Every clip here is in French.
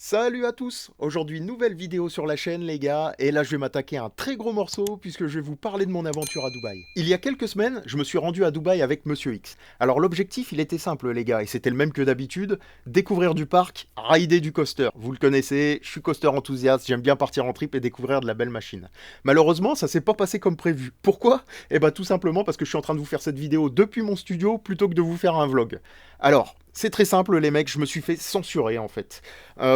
Salut à tous! Aujourd'hui, nouvelle vidéo sur la chaîne, les gars, et là je vais m'attaquer à un très gros morceau puisque je vais vous parler de mon aventure à Dubaï. Il y a quelques semaines, je me suis rendu à Dubaï avec Monsieur X. Alors l'objectif, il était simple, les gars, et c'était le même que d'habitude, découvrir du parc, rider du coaster. Vous le connaissez, je suis coaster enthousiaste, j'aime bien partir en trip et découvrir de la belle machine. Malheureusement, ça s'est pas passé comme prévu. Pourquoi? Eh ben tout simplement parce que je suis en train de vous faire cette vidéo depuis mon studio plutôt que de vous faire un vlog. Alors, c'est très simple les mecs, je me suis fait censurer en fait.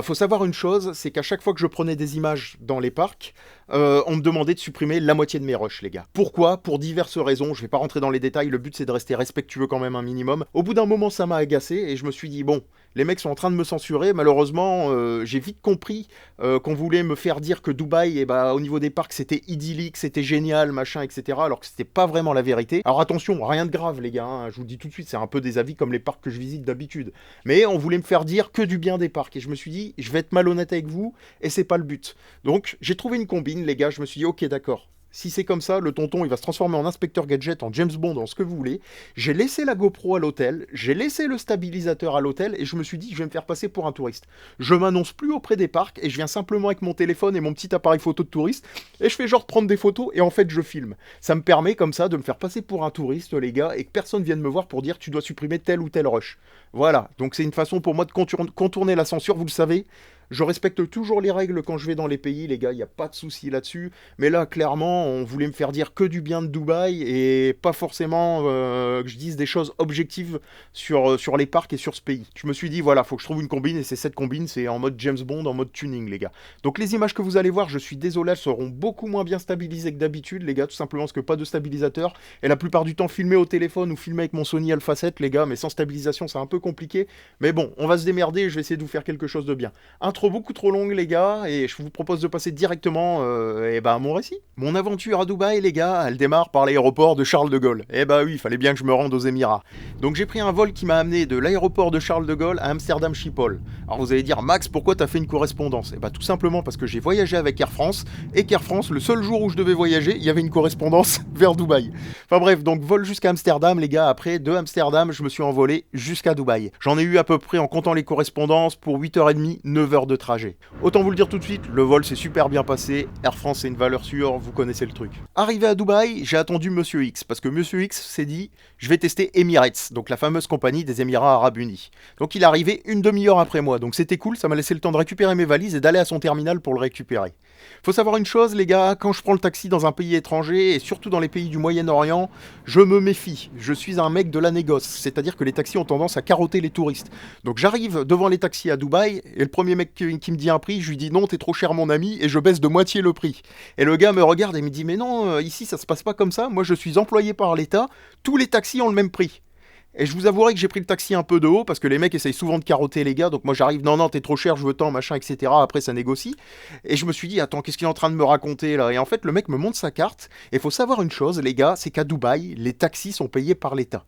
Faut savoir une chose, c'est qu'à chaque fois que je prenais des images dans les parcs, on me demandait de supprimer la moitié de mes rushs les gars. Pourquoi? Pour diverses raisons, je vais pas rentrer dans les détails, le but c'est de rester respectueux quand même un minimum. Au bout d'un moment ça m'a agacé et je me suis dit bon, les mecs sont en train de me censurer, malheureusement j'ai vite compris qu'on voulait me faire dire que Dubaï, eh ben, au niveau des parcs c'était idyllique, c'était génial, machin, etc. Alors que c'était pas vraiment la vérité. Alors attention, rien de grave les gars, hein, je vous le dis tout de suite, c'est un peu des avis comme les parcs que je visite d'habitude. Mais on voulait me faire dire que du bien des parcs. Et je me suis dit, je vais être malhonnête avec vous, et c'est pas le but. Donc, j'ai trouvé une combine, les gars. Je me suis dit, ok, d'accord. Si c'est comme ça, le tonton, il va se transformer en inspecteur gadget, en James Bond, en ce que vous voulez. J'ai laissé la GoPro à l'hôtel, j'ai laissé le stabilisateur à l'hôtel, et je me suis dit, je vais me faire passer pour un touriste. Je m'annonce plus auprès des parcs, et je viens simplement avec mon téléphone et mon petit appareil photo de touriste, et je fais genre prendre des photos, et en fait, je filme. Ça me permet, comme ça, de me faire passer pour un touriste, les gars, et que personne vienne me voir pour dire, tu dois supprimer tel ou tel rush. Voilà, donc c'est une façon pour moi de contourner la censure, vous le savez. Je respecte toujours les règles quand je vais dans les pays, les gars, il n'y a pas de souci là-dessus. Mais là, clairement, on voulait me faire dire que du bien de Dubaï et pas forcément que je dise des choses objectives sur les parcs et sur ce pays. Je me suis dit, voilà, faut que je trouve une combine et c'est cette combine, c'est en mode James Bond, en mode tuning, les gars. Donc les images que vous allez voir, je suis désolé, elles seront beaucoup moins bien stabilisées que d'habitude, les gars, tout simplement parce que pas de stabilisateur. Et la plupart du temps, filmé au téléphone ou filmé avec mon Sony Alpha 7, les gars, mais sans stabilisation, c'est un peu compliqué. Mais bon, on va se démerder et je vais essayer de vous faire quelque chose de bien. Intro beaucoup trop longue les gars et je vous propose de passer directement à mon récit. Mon aventure à Dubaï les gars, elle démarre par l'aéroport de Charles de Gaulle. Eh bah oui, il fallait bien que je me rende aux Émirats. Donc j'ai pris un vol qui m'a amené de l'aéroport de Charles de Gaulle à Amsterdam Schiphol. Alors vous allez dire Max, pourquoi t'as fait une correspondance? Eh bah tout simplement parce que j'ai voyagé avec Air France et qu'Air France, le seul jour où je devais voyager, il y avait une correspondance vers Dubaï. Enfin bref, donc vol jusqu'à Amsterdam les gars, après de Amsterdam, je me suis envolé jusqu'à Dubaï. J'en ai eu à peu près en comptant les correspondances pour 8h30, 9h de trajet. Autant vous le dire tout de suite, le vol s'est super bien passé, Air France c'est une valeur sûre, vous connaissez le truc. Arrivé à Dubaï, j'ai attendu Monsieur X, parce que Monsieur X s'est dit, je vais tester Emirates, donc la fameuse compagnie des Émirats Arabes Unis. Donc il est arrivé une demi-heure après moi, donc c'était cool, ça m'a laissé le temps de récupérer mes valises et d'aller à son terminal pour le récupérer. Faut savoir une chose les gars, quand je prends le taxi dans un pays étranger, et surtout dans les pays du Moyen-Orient, je me méfie, je suis un mec de la négoce, c'est-à-dire que les taxis ont tendance à carotter les touristes. Donc j'arrive devant les taxis à Dubaï, et le premier mec qui me dit un prix, je lui dis non, t'es trop cher mon ami, et je baisse de moitié le prix. Et le gars me regarde et me dit mais non, ici ça se passe pas comme ça, moi je suis employé par l'État, tous les taxis ont le même prix. Et je vous avouerai que j'ai pris le taxi un peu de haut parce que les mecs essayent souvent de carotter les gars. Donc moi j'arrive, non, non, t'es trop cher, je veux tant, machin, etc. Après ça négocie. Et je me suis dit, attends, qu'est-ce qu'il est en train de me raconter là? Et en fait, le mec me montre sa carte. Et il faut savoir une chose, les gars, c'est qu'à Dubaï, les taxis sont payés par l'État.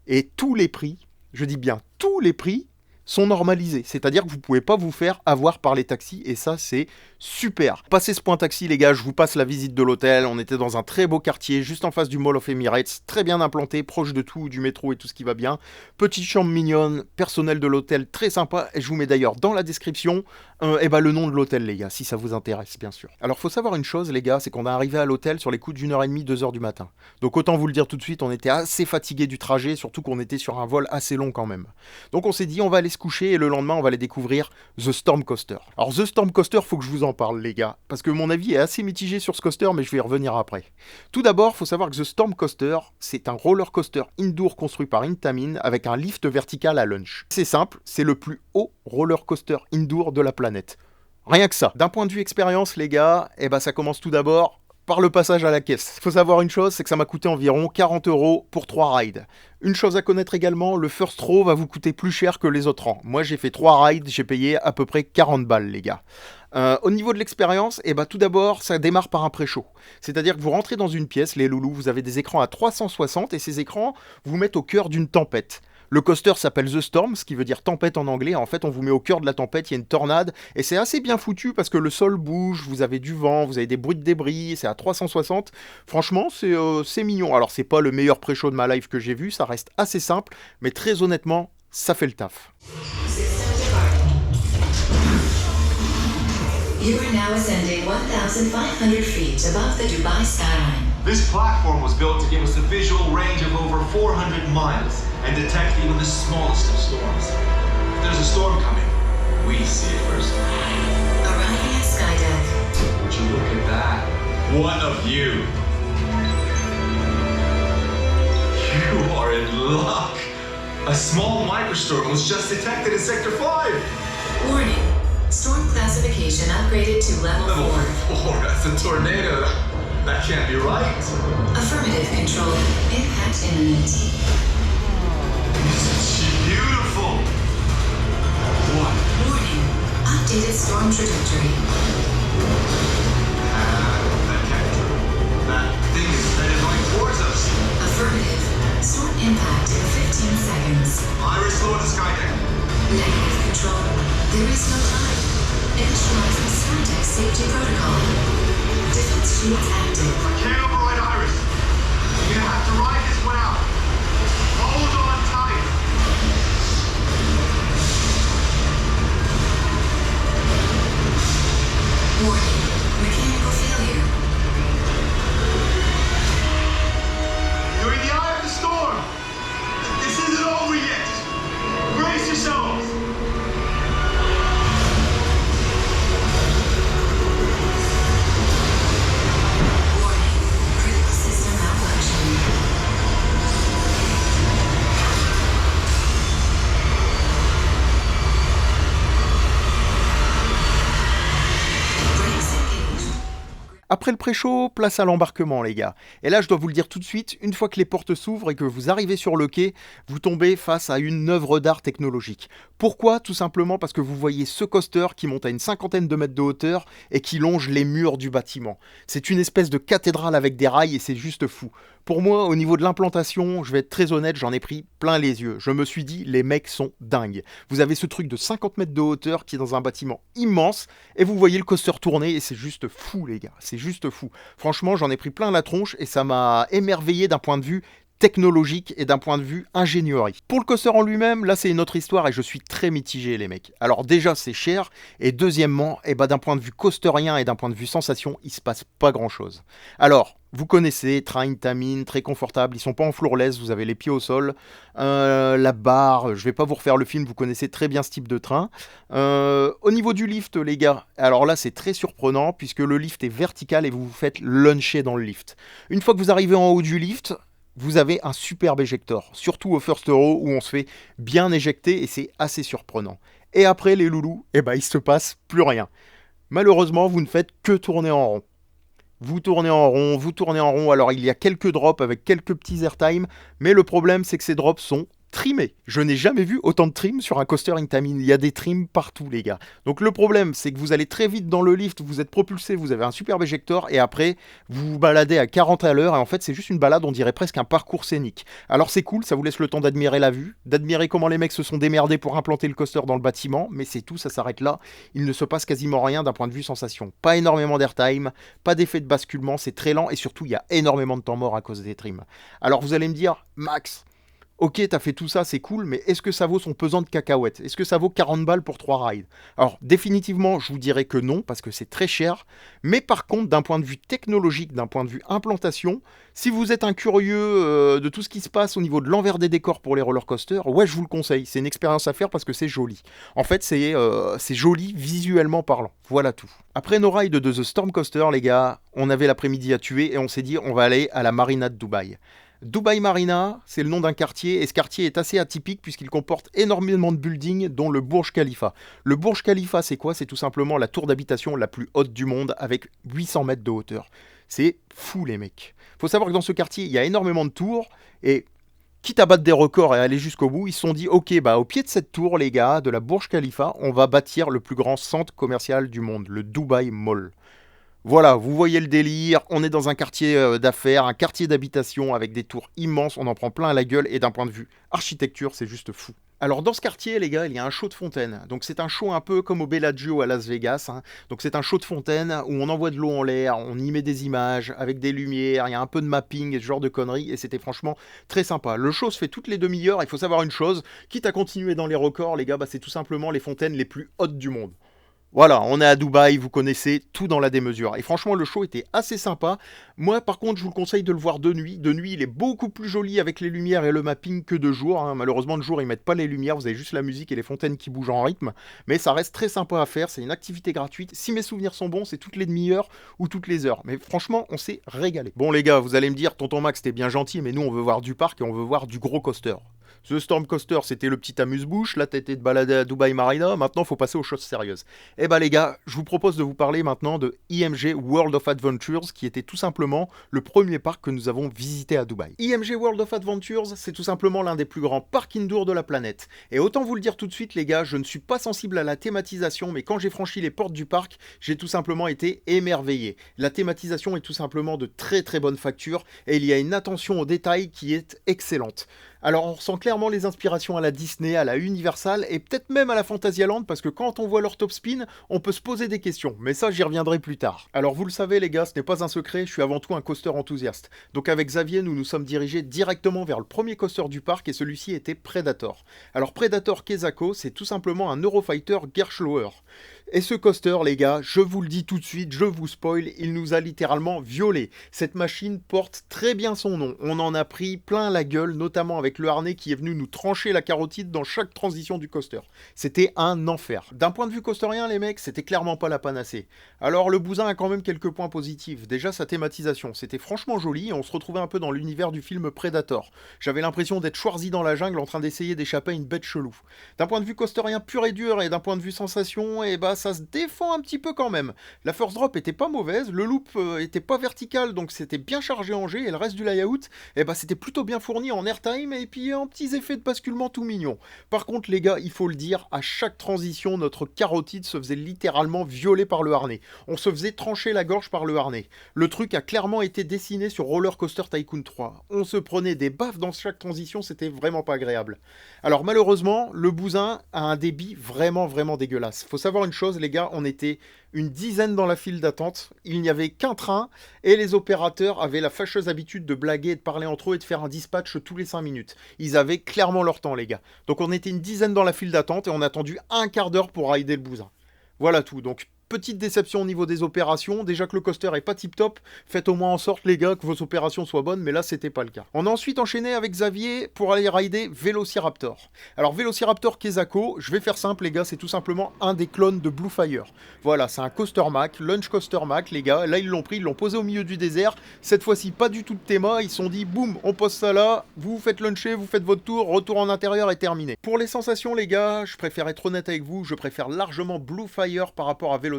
Et tous les prix, je dis bien tous les prix, sont normalisés. C'est-à-dire que vous ne pouvez pas vous faire avoir par les taxis et ça c'est super. Passez ce point taxi les gars, je vous passe la visite de l'hôtel. On était dans un très beau quartier, juste en face du Mall of Emirates, très bien implanté, proche de tout, du métro et tout ce qui va bien. Petite chambre mignonne, personnel de l'hôtel très sympa. Et je vous mets d'ailleurs dans la description le nom de l'hôtel les gars, si ça vous intéresse bien sûr. Alors faut savoir une chose les gars, c'est qu'on est arrivé à l'hôtel sur les coups d'1h30, 2h du matin. Donc autant vous le dire tout de suite, on était assez fatigué du trajet, surtout qu'on était sur un vol assez long quand même. Donc on s'est dit on va aller se coucher et le lendemain on va aller découvrir The Storm Coaster. Alors The Storm Coaster, faut que je vous en parle les gars, parce que mon avis est assez mitigé sur ce coaster, mais je vais y revenir après. Tout d'abord, faut savoir que The Storm Coaster, c'est un roller coaster indoor construit par Intamin avec un lift vertical à lunch. C'est simple, c'est le plus haut roller coaster indoor de la planète. Rien que ça. D'un point de vue expérience les gars, ça commence tout d'abord par le passage à la caisse. Il faut savoir une chose, c'est que ça m'a coûté environ 40€ pour 3 rides. Une chose à connaître également, le first row va vous coûter plus cher que les autres rangs. Moi j'ai fait 3 rides, j'ai payé à peu près 40 balles les gars. Au niveau de l'expérience, tout d'abord ça démarre par un pré-show. C'est-à-dire que vous rentrez dans une pièce, les loulous, vous avez des écrans à 360 et ces écrans vous mettent au cœur d'une tempête. Le coaster s'appelle The Storm, ce qui veut dire tempête en anglais. En fait, on vous met au cœur de la tempête, il y a une tornade. Et c'est assez bien foutu parce que le sol bouge, vous avez du vent, vous avez des bruits de débris, c'est à 360. Franchement, c'est mignon. Alors, c'est pas le meilleur pré-show de ma life que j'ai vu, ça reste assez simple. Mais très honnêtement, ça fait le taf. You are now ascending 1,500 feet above the Dubai skyline. This platform was built to give us a visual range of over 400 miles and detect even the smallest of storms. If there's a storm coming, we see it first. Arriving at Skydeck. Would you look at that? What a view! You are in luck! A small microstorm was just detected in Sector 5! Warning. Storm classification upgraded to level 4. 4, that's a tornado. That can't be right. Affirmative control. Impact imminent. This is beautiful! What? Warning. Updated storm trajectory. That can't be true. That thing is headed going towards us. Affirmative. Storm impact in 15 seconds. Iris, lower the skydeck. Negative control. There is no time. Initializing Skydeck safety protocol. Defense shields active. I can't override Iris. You're gonna have to ride this one out. Hold on tight. Warning. Mechanical failure. You're in the eye of the storm. This isn't over yet. Brace yourselves. Warning. Critical system malfunction. Brakes engaged. Après le pré-show, place à l'embarquement les gars. Et là je dois vous le dire tout de suite, une fois que les portes s'ouvrent et que vous arrivez sur le quai, vous tombez face à une œuvre d'art technologique. Pourquoi ? Tout simplement parce que vous voyez ce coaster qui monte à une 50aine de mètres de hauteur et qui longe les murs du bâtiment. C'est une espèce de cathédrale avec des rails et c'est juste fou. Pour moi, au niveau de l'implantation, je vais être très honnête, j'en ai pris plein les yeux. Je me suis dit, les mecs sont dingues. Vous avez ce truc de 50 mètres de hauteur qui est dans un bâtiment immense et vous voyez le coaster tourner et c'est juste fou les gars, c'est juste fou. Franchement, j'en ai pris plein la tronche et ça m'a émerveillé d'un point de vue technologique et d'un point de vue ingénierie. Pour le coaster en lui-même, là c'est une autre histoire et je suis très mitigé les mecs. Alors déjà c'est cher et deuxièmement, d'un point de vue coasterien et d'un point de vue sensation, il se passe pas grand chose. Alors, vous connaissez, train Intamin, très confortable, ils sont pas en floorless, vous avez les pieds au sol, la barre, je vais pas vous refaire le film, vous connaissez très bien ce type de train. Au niveau du lift les gars, alors là c'est très surprenant puisque le lift est vertical et vous vous faites luncher dans le lift. Une fois que vous arrivez en haut du lift, vous avez un superbe éjecteur, surtout au first row où on se fait bien éjecter et c'est assez surprenant. Et après les loulous, il se passe plus rien. Malheureusement, vous ne faites que tourner en rond. Vous tournez en rond, alors il y a quelques drops avec quelques petits airtime, mais le problème c'est que ces drops sont trimés. Je n'ai jamais vu autant de trim sur un coaster Intamin, il y a des trims partout les gars. Donc le problème c'est que vous allez très vite dans le lift, vous êtes propulsé, vous avez un superbe éjecteur et après vous vous baladez à 40 à l'heure et en fait c'est juste une balade, on dirait presque un parcours scénique. Alors c'est cool, ça vous laisse le temps d'admirer la vue, d'admirer comment les mecs se sont démerdés pour implanter le coaster dans le bâtiment, mais c'est tout, ça s'arrête là. Il ne se passe quasiment rien d'un point de vue sensation. Pas énormément d'airtime, pas d'effet de basculement, c'est très lent et surtout il y a énormément de temps mort à cause des trims. Alors vous allez me dire, Max, ok, t'as fait tout ça, c'est cool, mais est-ce que ça vaut son pesant de cacahuètes ? Est-ce que ça vaut 40 balles pour 3 rides ? Alors, définitivement, je vous dirais que non, parce que c'est très cher. Mais par contre, d'un point de vue technologique, d'un point de vue implantation, si vous êtes un curieux de tout ce qui se passe au niveau de l'envers des décors pour les roller coasters, ouais, je vous le conseille. C'est une expérience à faire parce que c'est joli. En fait, c'est joli visuellement parlant. Voilà tout. Après nos rides de The Storm Coaster, les gars, on avait l'après-midi à tuer et on s'est dit on va aller à la Marina de Dubaï. Dubai Marina, c'est le nom d'un quartier et ce quartier est assez atypique puisqu'il comporte énormément de buildings dont le Burj Khalifa. Le Burj Khalifa, c'est quoi ? C'est tout simplement la tour d'habitation la plus haute du monde avec 800 mètres de hauteur. C'est fou les mecs. Faut savoir que dans ce quartier, il y a énormément de tours et quitte à battre des records et aller jusqu'au bout, ils se sont dit ok, au pied de cette tour les gars, de la Burj Khalifa, on va bâtir le plus grand centre commercial du monde, le Dubai Mall. Voilà, vous voyez le délire, on est dans un quartier d'affaires, un quartier d'habitation avec des tours immenses, on en prend plein à la gueule et d'un point de vue architecture, c'est juste fou. Alors dans ce quartier, les gars, il y a un show de fontaine. Donc c'est un show un peu comme au Bellagio à Las Vegas, hein. Donc c'est un show de fontaine où on envoie de l'eau en l'air, on y met des images avec des lumières, il y a un peu de mapping et ce genre de conneries, et c'était franchement très sympa. Le show se fait toutes les demi-heures, il faut savoir une chose, quitte à continuer dans les records, les gars, bah, c'est tout simplement les fontaines les plus hautes du monde. Voilà, on est à Dubaï, vous connaissez tout dans la démesure. Et franchement, le show était assez sympa. Moi, par contre, je vous le conseille de le voir de nuit. De nuit, il est beaucoup plus joli avec les lumières et le mapping que de jour, hein. Malheureusement, de jour, ils mettent pas les lumières, vous avez juste la musique et les fontaines qui bougent en rythme. Mais ça reste très sympa à faire, c'est une activité gratuite. Si mes souvenirs sont bons, c'est toutes les demi-heures ou toutes les heures. Mais franchement, on s'est régalé. Bon les gars, vous allez me dire, tonton Max, t'es bien gentil, mais nous, on veut voir du parc et on veut voir du gros coaster. The Storm Coaster, c'était le petit amuse-bouche. Là, t'étais de balader à Dubai Marina. Maintenant, faut passer aux choses sérieuses. Eh ben, les gars, je vous propose de vous parler maintenant de IMG World of Adventures, qui était tout simplement le premier parc que nous avons visité à Dubaï. IMG World of Adventures, c'est tout simplement l'un des plus grands parcs indoor de la planète. Et autant vous le dire tout de suite, les gars, je ne suis pas sensible à la thématisation, mais quand j'ai franchi les portes du parc, j'ai tout simplement été émerveillé. La thématisation est tout simplement de très très bonne facture, et il y a une attention aux détails qui est excellente. Alors on ressent clairement les inspirations à la Disney, à la Universal et peut-être même à la Fantasyland parce que quand on voit leur top spin, on peut se poser des questions, mais ça j'y reviendrai plus tard. Alors vous le savez les gars, ce n'est pas un secret, je suis avant tout un coaster enthousiaste. Donc avec Xavier, nous nous sommes dirigés directement vers le premier coaster du parc et celui-ci était Predator. Alors Predator Kezako, c'est tout simplement un Eurofighter Gerstlauer. Et ce coaster, les gars, je vous le dis tout de suite, je vous spoil, il nous a littéralement violés. Cette machine porte très bien son nom. On en a pris plein la gueule, notamment avec le harnais qui est venu nous trancher la carotide dans chaque transition du coaster. C'était un enfer. D'un point de vue coasterien, les mecs, c'était clairement pas la panacée. Alors le bousin a quand même quelques points positifs. Déjà sa thématisation, c'était franchement joli et on se retrouvait un peu dans l'univers du film Predator. J'avais l'impression d'être Schwarzy dans la jungle en train d'essayer d'échapper à une bête chelou. D'un point de vue coasterien pur et dur et d'un point de vue sensation, et bah ça se défend un petit peu quand même. La first drop était pas mauvaise, le loop était pas vertical donc c'était bien chargé en G et le reste du layout, et bah c'était plutôt bien fourni en airtime et puis en petits effets de basculement tout mignons. Par contre les gars, il faut le dire, à chaque transition, notre carotide se faisait littéralement violer par le harnais. On se faisait trancher la gorge par le harnais. Le truc a clairement été dessiné sur Roller Coaster Tycoon 3. On se prenait des baffes dans chaque transition, c'était vraiment pas agréable. Alors malheureusement, le bousin a un débit vraiment dégueulasse. Faut savoir une chose les gars, on était une dizaine dans la file d'attente, il n'y avait qu'un train et les opérateurs avaient la fâcheuse habitude de blaguer et de parler entre eux et de faire un dispatch tous les 5 minutes. Ils avaient clairement leur temps les gars. Donc on était une dizaine dans la file d'attente et on a attendu un quart d'heure pour rider le bousin. Voilà tout, donc petite déception au niveau des opérations, déjà que le coaster est pas tip top, faites au moins en sorte les gars que vos opérations soient bonnes, mais là c'était pas le cas. On a ensuite enchaîné avec Xavier pour aller rider Velociraptor. Alors Velociraptor Kezako, je vais faire simple les gars, c'est tout simplement un des clones de Blue Fire. Voilà, c'est un coaster Mac, Launch Coaster Mac les gars, là ils l'ont pris, ils l'ont posé au milieu du désert, cette fois-ci pas du tout de théma, ils se sont dit boum, on pose ça là, vous faites launcher, vous faites votre tour, retour en intérieur et terminé. Pour les sensations les gars, je préfère être honnête avec vous, je préfère largement Blue Fire par rapport à Velociraptor.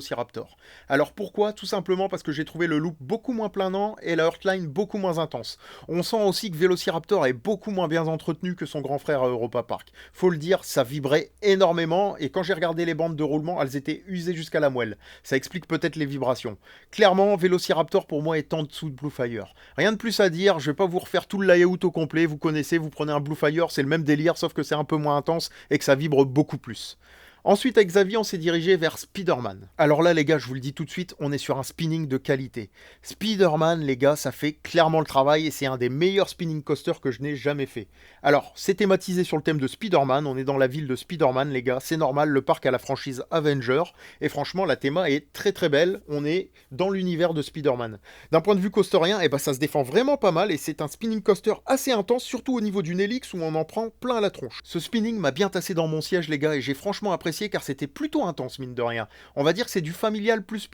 Alors pourquoi? Tout simplement parce que j'ai trouvé le loop beaucoup moins planant et la Heartline beaucoup moins intense. On sent aussi que Velociraptor est beaucoup moins bien entretenu que son grand frère à Europa Park. Faut le dire, ça vibrait énormément et quand j'ai regardé les bandes de roulement, elles étaient usées jusqu'à la moelle. Ça explique peut-être les vibrations. Clairement, Velociraptor pour moi est en dessous de Blue Fire. Rien de plus à dire, je vais pas vous refaire tout le layout au complet, vous connaissez, vous prenez un Blue Fire, c'est le même délire sauf que c'est un peu moins intense et que ça vibre beaucoup plus. Ensuite, avec Xavier, on s'est dirigé vers Spider-Man. Alors là, les gars, je vous le dis tout de suite, on est sur un spinning de qualité. Spider-Man, les gars, ça fait clairement le travail et c'est un des meilleurs spinning coasters que je n'ai jamais fait. Alors, c'est thématisé sur le thème de Spider-Man, on est dans la ville de Spider-Man, les gars, c'est normal, le parc a la franchise Avenger, et franchement, la théma est très belle, on est dans l'univers de Spider-Man. D'un point de vue coasterien, eh ben, ça se défend vraiment pas mal et c'est un spinning coaster assez intense, surtout au niveau du Nelix où on en prend plein la tronche. Ce spinning m'a bien tassé dans mon siège, les gars, et j'ai franchement apprécié car c'était plutôt intense mine de rien. On va dire que c'est du familial plus.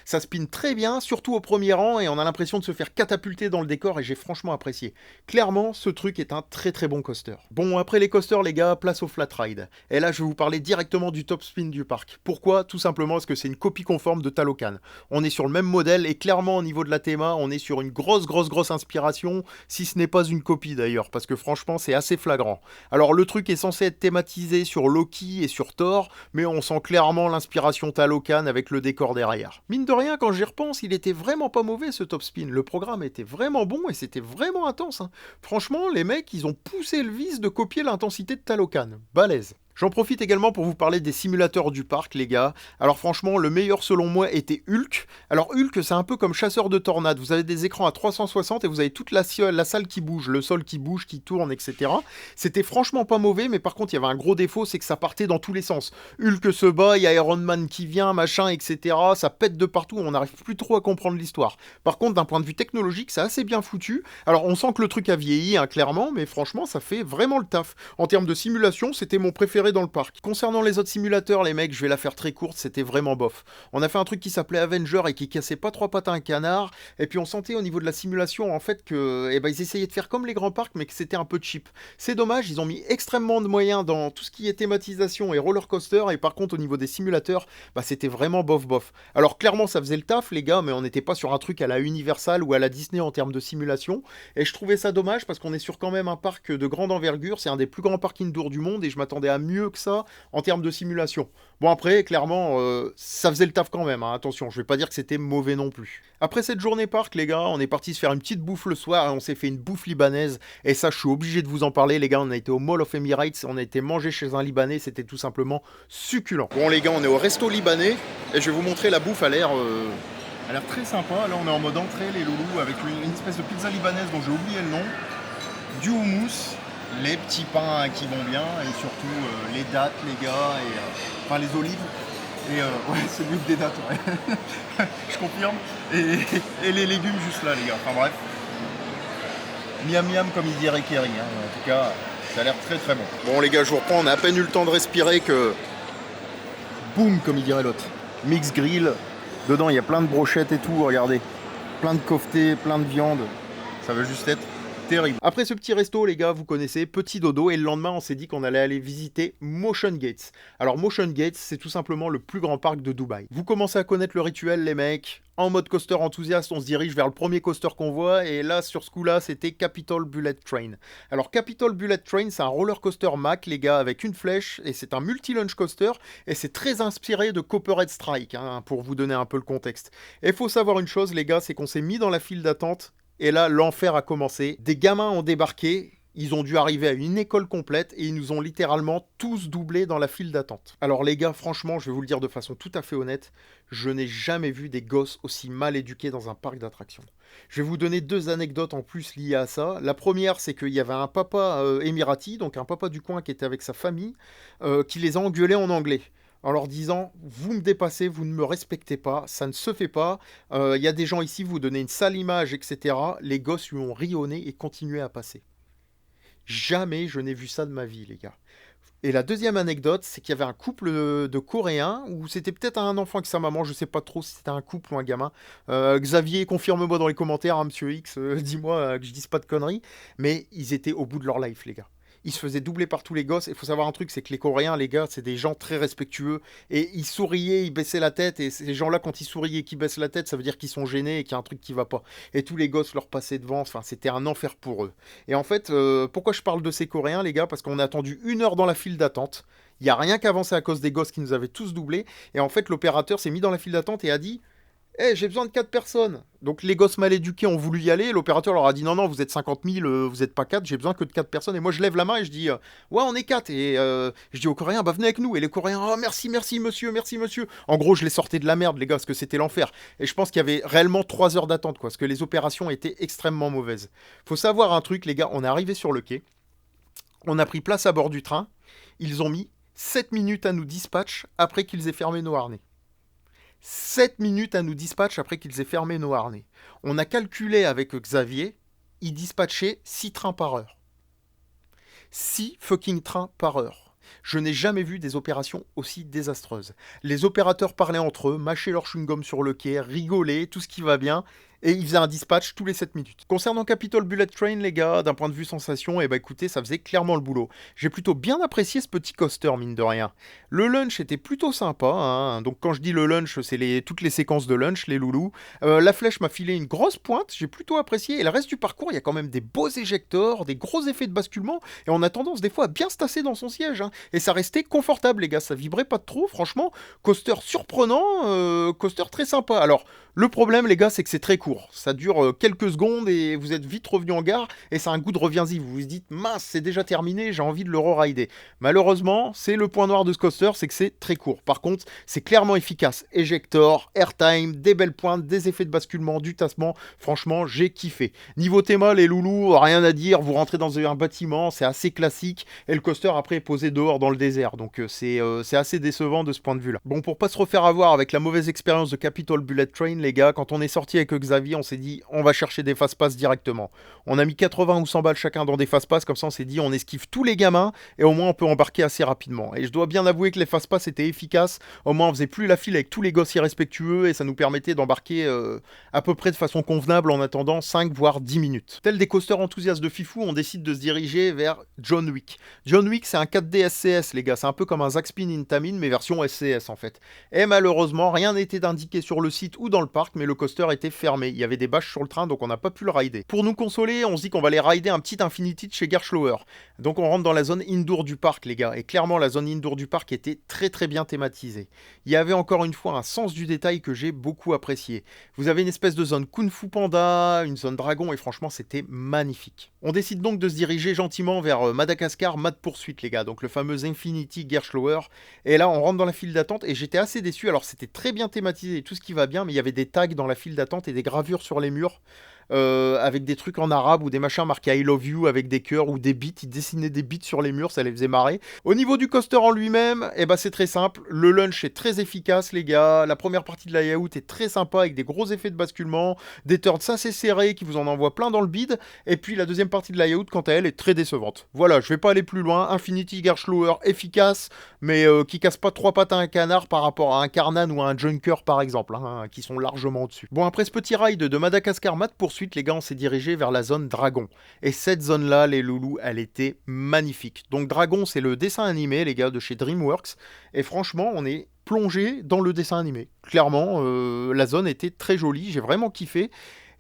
Ça spin très bien, surtout au premier rang et on a l'impression de se faire catapulter dans le décor et j'ai franchement apprécié. Clairement, ce truc est un très bon coaster. Bon, après les coasters les gars, place au flat ride. Et là, je vais vous parler directement du top spin du parc. Pourquoi? Tout simplement parce que c'est une copie conforme de Talocan. On est sur le même modèle et clairement au niveau de la théma, on est sur une grosse inspiration, si ce n'est pas une copie d'ailleurs, parce que franchement, c'est assez flagrant. Alors le truc est censé être thématisé sur Loki et sur Store, mais on sent clairement l'inspiration Talocan avec le décor derrière. Mine de rien, quand j'y repense, il était vraiment pas mauvais ce Top Spin. Le programme était vraiment bon et c'était vraiment intense. Hein. Franchement, les mecs, ils ont poussé le vice de copier l'intensité de Talocan. Balèze. J'en profite également pour vous parler des simulateurs du parc, les gars. Alors franchement, le meilleur selon moi était Hulk. Alors Hulk, c'est un peu comme chasseur de tornades. Vous avez des écrans à 360 et vous avez toute la salle qui bouge, le sol qui bouge, qui tourne, etc. C'était franchement pas mauvais, mais par contre, il y avait un gros défaut, c'est que ça partait dans tous les sens. Hulk se bat, il y a Iron Man qui vient, machin, etc. Ça pète de partout, on n'arrive plus trop à comprendre l'histoire. Par contre, d'un point de vue technologique, c'est assez bien foutu. Alors on sent que le truc a vieilli, hein, clairement, mais franchement, ça fait vraiment le taf. En termes de simulation, c'était mon préféré dans le parc. Concernant les autres simulateurs, les mecs, je vais la faire très courte, c'était vraiment bof. On a fait un truc qui s'appelait Avenger et qui cassait pas trois pattes à un canard, et puis on sentait au niveau de la simulation en fait que ils essayaient de faire comme les grands parcs mais que c'était un peu cheap. C'est dommage, ils ont mis extrêmement de moyens dans tout ce qui est thématisation et roller coaster, et par contre au niveau des simulateurs, c'était vraiment bof. Alors clairement ça faisait le taf les gars, mais on n'était pas sur un truc à la Universal ou à la Disney en termes de simulation, et je trouvais ça dommage parce qu'on est sur quand même un parc de grande envergure, c'est un des plus grands parcs indoor du monde et je m'attendais à mieux que ça en termes de simulation. Bon après, clairement, ça faisait le taf quand même, hein. Attention, je vais pas dire que c'était mauvais non plus. Après cette journée parc, les gars, on est parti se faire une petite bouffe le soir et on s'est fait une bouffe libanaise. Et ça, je suis obligé de vous en parler, les gars. On a été au Mall of Emirates, on a été manger chez un Libanais, c'était tout simplement succulent. Bon les gars, on est au resto libanais et je vais vous montrer la bouffe, a l'air très sympa. Là, on est en mode entrée, les loulous, avec une espèce de pizza libanaise dont j'ai oublié le nom, du houmous, les petits pains qui vont bien et surtout les dattes les gars et enfin les olives et ouais c'est mieux que des dattes ouais. Je confirme et les légumes juste là les gars, enfin bref, miam miam comme il dirait Kerry hein. En tout cas ça a l'air très très bon. Bon les gars, je vous reprends, on a à peine eu le temps de respirer que boum comme il dirait l'autre, mix grill, dedans il y a plein de brochettes et tout, regardez, plein de koftés, plein de viande, ça va juste être terrible. Après ce petit resto, les gars, vous connaissez, petit dodo, et le lendemain, on s'est dit qu'on allait aller visiter Motion Gates. Alors, Motion Gates, c'est tout simplement le plus grand parc de Dubaï. Vous commencez à connaître le rituel, les mecs. En mode coaster enthousiaste, on se dirige vers le premier coaster qu'on voit, et là, sur ce coup-là, c'était Capitol Bullet Train. Alors, Capitol Bullet Train, c'est un roller coaster Mack, les gars, avec une flèche, et c'est un multi-launch coaster, et c'est très inspiré de Copperhead Strike, hein, pour vous donner un peu le contexte. Et il faut savoir une chose, les gars, c'est qu'on s'est mis dans la file d'attente. Et là, l'enfer a commencé. Des gamins ont débarqué, ils ont dû arriver à une école complète et ils nous ont littéralement tous doublés dans la file d'attente. Alors les gars, franchement, je vais vous le dire de façon tout à fait honnête, je n'ai jamais vu des gosses aussi mal éduqués dans un parc d'attractions. Je vais vous donner 2 anecdotes en plus liées à ça. La première, c'est qu'il y avait un papa émirati, donc un papa du coin qui était avec sa famille, qui les a engueulés en anglais. En leur disant, vous me dépassez, vous ne me respectez pas, ça ne se fait pas, y a des gens ici, vous donnez une sale image, etc. Les gosses lui ont ri au nez et continuaient à passer. Jamais je n'ai vu ça de ma vie, les gars. Et la deuxième anecdote, c'est qu'il y avait un couple de Coréens, ou c'était peut-être un enfant avec sa maman, je sais pas trop si c'était un couple ou un gamin. Xavier, confirme-moi dans les commentaires, hein, Monsieur X, dis-moi que je dise pas de conneries, mais ils étaient au bout de leur life, les gars. Ils se faisaient doubler par tous les gosses. Il faut savoir un truc, c'est que les Coréens, les gars, c'est des gens très respectueux. Et ils souriaient, ils baissaient la tête. Et ces gens-là, quand ils souriaient et qu'ils baissent la tête, ça veut dire qu'ils sont gênés et qu'il y a un truc qui va pas. Et tous les gosses leur passaient devant. Enfin, c'était un enfer pour eux. Et en fait, pourquoi je parle de ces Coréens, les gars? Parce qu'on a attendu 1 heure dans la file d'attente. Il n'y a rien qu'avancé à cause des gosses qui nous avaient tous doublés. Et en fait, l'opérateur s'est mis dans la file d'attente et a dit... Hey, j'ai besoin de 4 personnes. Donc les gosses mal éduqués ont voulu y aller. L'opérateur leur a dit non, vous êtes 50 000, vous n'êtes pas 4, j'ai besoin que de 4 personnes. Et moi je lève la main et je dis ouais, on est 4. Et je dis aux Coréens, venez avec nous. Et les Coréens, oh, merci monsieur, merci monsieur. En gros, je les sortais de la merde, les gars, parce que c'était l'enfer. Et je pense qu'il y avait réellement 3 heures d'attente, quoi, parce que les opérations étaient extrêmement mauvaises. Faut savoir un truc, les gars, on est arrivé sur le quai. On a pris place à bord du train. Ils ont mis 7 minutes à nous dispatch après qu'ils aient fermé nos harnais. 7 minutes à nous dispatch après qu'ils aient fermé nos harnais. On a calculé avec Xavier, il dispatchait 6 trains par heure. 6 fucking trains par heure. Je n'ai jamais vu des opérations aussi désastreuses. Les opérateurs parlaient entre eux, mâchaient leur chewing-gum sur le quai, rigolaient, tout ce qui va bien. et il faisait un dispatch tous les 7 minutes. Concernant Capitol Bullet Train, les gars, d'un point de vue sensation, eh ben écoutez, ça faisait clairement le boulot. J'ai plutôt bien apprécié ce petit coaster, mine de rien. Le lunch était plutôt sympa, hein. Donc quand je dis le lunch, c'est toutes les séquences de lunch, les loulous. La flèche m'a filé une grosse pointe, j'ai plutôt apprécié, et le reste du parcours, il y a quand même des beaux éjecteurs, des gros effets de basculement, et on a tendance des fois à bien se tasser dans son siège, hein. Et ça restait confortable, les gars, ça vibrait pas trop, franchement, coaster surprenant, coaster très sympa. Alors, le problème, les gars, c'est que c'est très court. Ça dure quelques secondes et vous êtes vite revenu en gare et ça a un goût de reviens-y. Vous vous dites, mince, c'est déjà terminé, j'ai envie de le re-rider. Malheureusement, c'est le point noir de ce coaster, c'est que c'est très court. Par contre, c'est clairement efficace. Éjector, airtime, des belles pointes, des effets de basculement, du tassement. Franchement, j'ai kiffé. Niveau théma, les loulous, rien à dire. Vous rentrez dans un bâtiment, c'est assez classique. Et le coaster, après, est posé dehors dans le désert. Donc, c'est assez décevant de ce point de vue-là. Bon, pour pas se refaire avoir avec la mauvaise expérience de Capitol Bullet Train, les gars, quand on est sorti avec Xavier, on s'est dit on va chercher des fast-pass directement. On a mis 80 ou 100 balles chacun dans des fast-pass, comme ça on s'est dit on esquive tous les gamins et au moins on peut embarquer assez rapidement. Et je dois bien avouer que les fast-pass étaient efficaces, au moins on faisait plus la file avec tous les gosses irrespectueux et ça nous permettait d'embarquer à peu près de façon convenable en attendant 5 voire 10 minutes. Tel des coasters enthousiastes de Fifou, on décide de se diriger vers John Wick. John Wick c'est un 4D SCS les gars, c'est un peu comme un Zaxpin Intamin mais version SCS en fait. Et malheureusement rien n'était indiqué sur le site ou dans le parc, mais le coaster était fermé. Il y avait des bâches sur le train, donc on n'a pas pu le rider. Pour nous consoler, on se dit qu'on va aller rider un petit Infinity de chez Gerstlauer. Donc on rentre dans la zone indoor du parc, les gars. Et clairement, la zone indoor du parc était très très bien thématisée. Il y avait encore une fois un sens du détail que j'ai beaucoup apprécié. Vous avez une espèce de zone Kung Fu Panda, une zone dragon, et franchement, c'était magnifique. On décide donc de se diriger gentiment vers Madagascar Mad Pursuit, les gars. Donc le fameux Infinity Gerstlauer. Et là, on rentre dans la file d'attente, et j'étais assez déçu. Alors c'était très bien thématisé, tout ce qui va bien, mais il y avait des tags dans la file d'attente et des gravures sur les murs avec des trucs en arabe ou des machins marqués I love you avec des cœurs ou des bits. Ils dessinaient des bits sur les murs, ça les faisait marrer. Au niveau du coaster en lui-même, eh ben, c'est très simple. Le lunch est très efficace, les gars. La première partie de la layout est très sympa avec des gros effets de basculement, des turns assez serrés qui vous en envoient plein dans le bide. Et puis la deuxième partie de la layout, quant à elle, est très décevante. Voilà, je vais pas aller plus loin. Infinity Gerstlauer efficace, mais qui casse pas 3 pattes à un canard par rapport à un Carnan ou à un Junker par exemple, hein, qui sont largement au-dessus. Bon, après ce petit ride de Madagascar Mad Pursuit, les gars, on s'est dirigé vers la zone Dragon. Et cette zone-là, les loulous, elle était magnifique. Donc Dragon, c'est le dessin animé, les gars, de chez DreamWorks. Et franchement, on est plongé dans le dessin animé. Clairement, la zone était très jolie, j'ai vraiment kiffé.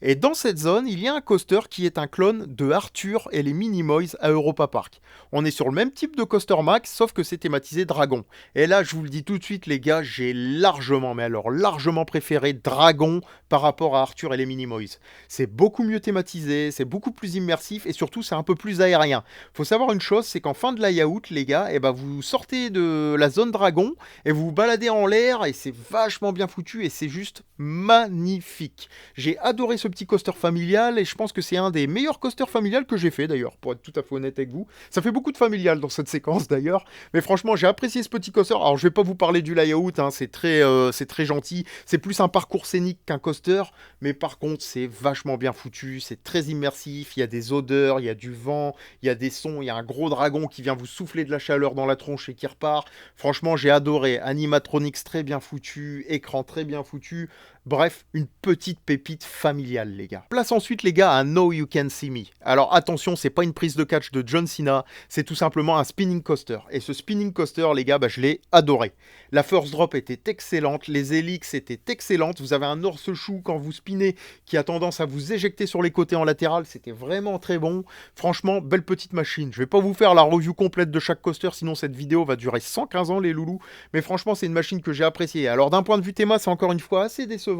Et dans cette zone, il y a un coaster qui est un clone de Arthur et les Minimoys à Europa Park. On est sur le même type de coaster max, sauf que c'est thématisé Dragon. Et là, je vous le dis tout de suite, les gars, j'ai largement, mais alors largement préféré Dragon par rapport à Arthur et les Minimoys. C'est beaucoup mieux thématisé, c'est beaucoup plus immersif et surtout, c'est un peu plus aérien. Faut savoir une chose, c'est qu'en fin de layout, les gars, eh ben, vous sortez de la zone Dragon et vous vous baladez en l'air et c'est vachement bien foutu et c'est juste magnifique. J'ai adoré ce petit coaster familial et je pense que c'est un des meilleurs coasters familiales que j'ai fait d'ailleurs, pour être tout à fait honnête avec vous. Ça fait beaucoup de familial dans cette séquence d'ailleurs, mais franchement j'ai apprécié ce petit coaster. Alors je vais pas vous parler du layout, hein, c'est très gentil, c'est plus un parcours scénique qu'un coaster, mais par contre c'est vachement bien foutu, c'est très immersif, il y a des odeurs, il y a du vent, il y a des sons, il y a un gros dragon qui vient vous souffler de la chaleur dans la tronche et qui repart. Franchement j'ai adoré, animatronics très bien foutu, écran très bien foutu. Bref, une petite pépite familiale, les gars. Place ensuite, les gars, à Now You Can See Me. Alors attention, c'est pas une prise de catch de John Cena, c'est tout simplement un spinning coaster. Et ce spinning coaster, les gars, je l'ai adoré. La first drop était excellente, les hélix étaient excellentes. Vous avez un horseshoe quand vous spinnez qui a tendance à vous éjecter sur les côtés en latéral, c'était vraiment très bon. Franchement, belle petite machine. Je vais pas vous faire la review complète de chaque coaster, sinon cette vidéo va durer 115 ans, les loulous. Mais franchement, c'est une machine que j'ai appréciée. Alors d'un point de vue théma, c'est encore une fois assez décevant.